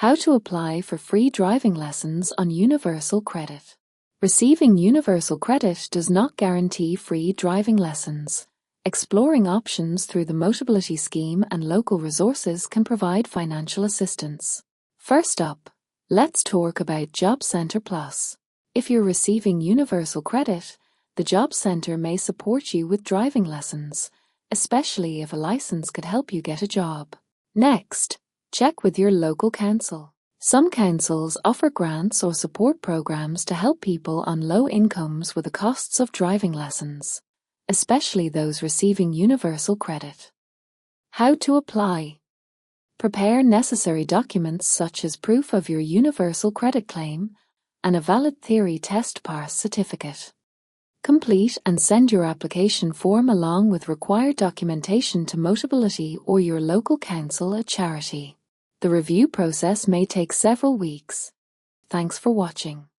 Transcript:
How to apply for free driving lessons on Universal Credit. Receiving Universal Credit does not guarantee free driving lessons. Exploring options through the Motability Scheme and local resources can provide financial assistance. First up, let's talk about Job Centre Plus. If you're receiving Universal Credit, the Job Centre may support you with driving lessons, especially if a license could help you get a job. Next, check with your local council. Some councils offer grants or support programs to help people on low incomes with the costs of driving lessons, especially those receiving Universal Credit. How to apply. Prepare necessary documents such as proof of your Universal Credit claim and a valid theory test pass certificate. Complete and send your application form along with required documentation to Motability or your local council or charity. The review process may take several weeks. Thanks for watching.